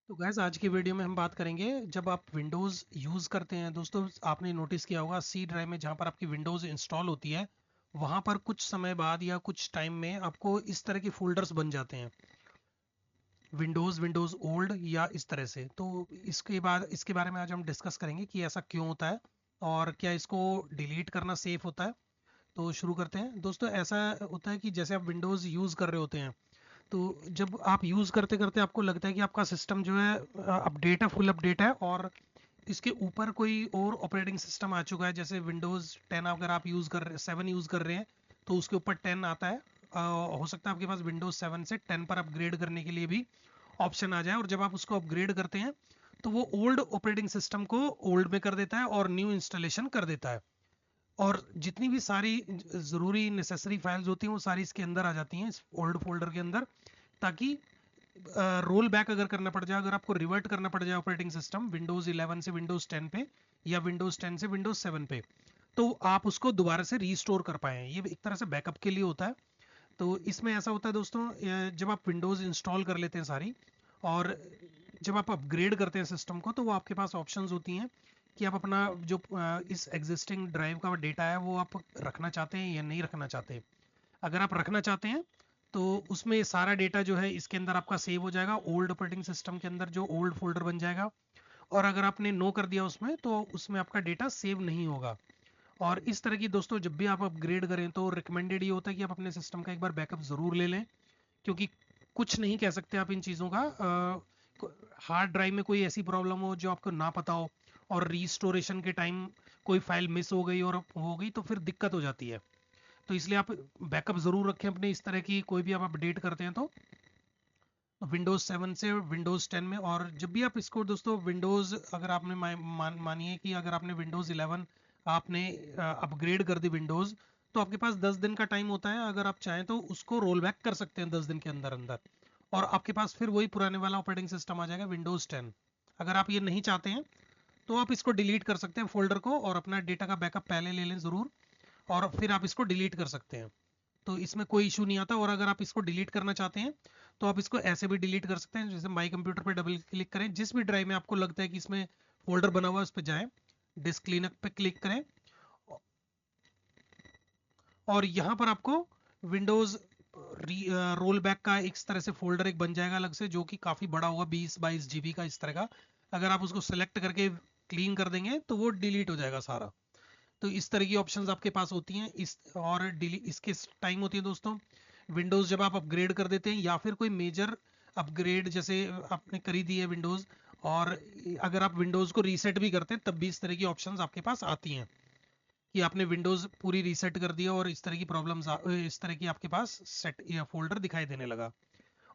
तो गैस आज की वीडियो में हम बात करेंगे जब आप विंडोज़ यूज़ करते हैं। दोस्तों आपने नोटिस किया होगा सी ड्राइव में जहाँ पर आपकी विंडोज़ इंस्टॉल होती है वहाँ पर कुछ समय बाद या कुछ टाइम में आपको इस तरह के फोल्डर्स बन जाते हैं, विंडोज़ ओल्ड या इस तरह से। तो इसके बारे में आज हम डिस्कस करेंगे कि ऐसा क्यों होता है और क्या इसको डिलीट करना सेफ होता है। तो शुरू करते हैं। दोस्तों ऐसा होता है कि जैसे आप विंडोज़ यूज़ कर रहे होते हैं तो जब आप यूज़ करते करते आपको लगता है कि आपका सिस्टम जो है अपडेट है, फुल अपडेट है और इसके ऊपर कोई और ऑपरेटिंग सिस्टम आ चुका है। जैसे विंडोज़ 10 अगर आप यूज़ कर रहे 7 यूज़ कर रहे हैं तो उसके ऊपर 10 आता है। हो सकता है आपके पास विंडोज़ 7 से 10 पर अपग्रेड करने के लिए भी ऑप्शन आ जाए, और जब आप उसको अपग्रेड करते हैं तो वो ओल्ड ऑपरेटिंग सिस्टम को ओल्ड में कर देता है और न्यू इंस्टॉलेशन कर देता है। और जितनी भी सारी ज़रूरी नेसेसरी फाइल्स होती हैं वो सारी इसके अंदर आ जाती हैं, इस ओल्ड फोल्डर के अंदर, ताकि रोल बैक अगर करना पड़ जाए, अगर आपको रिवर्ट करना पड़ जाए ऑपरेटिंग सिस्टम विंडोज़ 11 से विंडोज़ 10 पे या विंडोज़ 10 से विंडोज़ 7 पे, तो आप उसको दोबारा से रीस्टोर कर पाएँ। ये एक तरह से बैकअप के लिए होता है। तो इसमें ऐसा होता है दोस्तों, जब आप विंडोज़ इंस्टॉल कर लेते हैं सारी, और जब आप अपग्रेड करते हैं सिस्टम को, तो वो आपके पास ऑप्शंस होती हैं कि आप अपना जो इस एग्जिस्टिंग ड्राइव का डेटा है वो आप रखना चाहते हैं या नहीं रखना चाहते। अगर आप रखना चाहते हैं तो उसमें सारा डेटा जो है इसके अंदर आपका सेव हो जाएगा, ओल्ड ऑपरेटिंग सिस्टम के अंदर जो ओल्ड फोल्डर बन जाएगा। और अगर आपने नो कर दिया उसमें तो उसमें आपका डेटा सेव नहीं होगा। और इस तरह की दोस्तों जब भी आप अपग्रेड करें तो रिकमेंडेड ये होता है कि आप अपने सिस्टम का एक बार बैकअप ज़रूर ले लें, क्योंकि कुछ नहीं कह सकते आप इन चीज़ों का। हार्ड ड्राइव में कोई ऐसी प्रॉब्लम हो जो आपको ना पता हो और रीस्टोरेशन के टाइम कोई फाइल मिस हो गई और हो गई तो फिर दिक्कत हो जाती है। तो इसलिए आप बैकअप ज़रूर रखें अपने, इस तरह की कोई भी आप अपडेट करते हैं तो विंडोज़ 7 से विंडोज़ 10 में। और जब भी आप इसको दोस्तों विंडोज़, अगर आपने मानिए कि अगर आपने विंडोज़ 11 आपने अपग्रेड कर दी विंडोज़, तो आपके पास 10 दिन का टाइम होता है। अगर आप चाहें तो उसको रोल बैक कर सकते हैं 10 दिन के अंदर अंदर, और आपके पास फिर वही पुराने वाला ऑपरेटिंग सिस्टम आ जाएगा विंडोज़ 10। अगर आप ये नहीं चाहते हैं तो आप इसको डिलीट कर सकते हैं फोल्डर को, और अपना डेटा का बैकअप पहले ले लें ज़रूर, और फिर आप इसको डिलीट कर सकते हैं। तो इसमें कोई इशू नहीं आता। और अगर आप इसको डिलीट करना चाहते हैं तो आप इसको ऐसे भी डिलीट कर सकते हैं, जैसे माई कंप्यूटर पे डबल क्लिक करें, जिस भी ड्राइव में आपको लगता है कि इसमें फोल्डर बना हुआ है उस पर जाएं, डिस्क क्लीनअप पे क्लिक करें, और यहाँ पर आपको विंडोज रोल बैक का एक तरह से फोल्डर एक बन जाएगा अलग से, जो कि काफ़ी बड़ा होगा, 20-22 GB का इस तरह का। अगर आप उसको सेलेक्ट करके क्लीन कर देंगे तो वो डिलीट हो जाएगा सारा। तो इस तरह की ऑप्शंस आपके पास होती हैं। और इसके टाइम होती है दोस्तों, विंडोज़ जब आप अपग्रेड कर देते हैं या फिर कोई मेजर अपग्रेड जैसे आपने करी दी है विंडोज़, और अगर आप विंडोज़ को रीसेट भी करते हैं तब भी इस तरह की ऑप्शंस आपके पास आती हैं कि आपने विंडोज़ पूरी रीसेट कर दिया और इस तरह की प्रॉब्लम्स, इस तरह की आपके पास सेट या फोल्डर दिखाई देने लगा।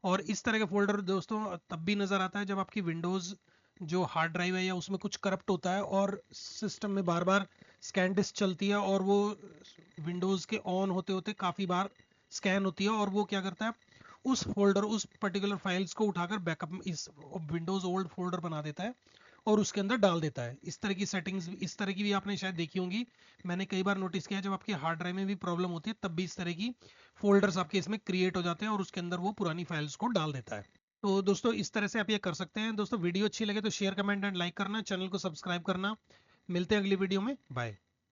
और इस तरह का फोल्डर दोस्तों तब भी नज़र आता है जब आपकी विंडोज़ जो हार्ड ड्राइव है या उसमें कुछ करप्ट होता है और सिस्टम में बार बार स्कैन डिस्क चलती है, और वो विंडोज़ के ऑन होते होते काफ़ी बार स्कैन होती है, और वो क्या करता है उस फोल्डर, उस पर्टिकुलर फाइल्स को उठाकर बैकअप इस विंडोज़ ओल्ड फोल्डर बना देता है और उसके अंदर डाल देता है। इस तरह की सेटिंग्स, इस तरह की भी आपने शायद देखी होंगी। मैंने कई बार नोटिस किया है जब आपके हार्ड ड्राइव में भी प्रॉब्लम होती है तब भी इस तरह की फोल्डर्स आपके इसमें क्रिएट हो जाते हैं और उसके अंदर वो पुरानी फाइल्स को डाल देता है। तो दोस्तों इस तरह से आप ये कर सकते हैं। दोस्तों वीडियो अच्छी लगे तो शेयर, कमेंट एंड लाइक करना, चैनल को सब्सक्राइब करना। मिलते हैं अगली वीडियो में, बाय।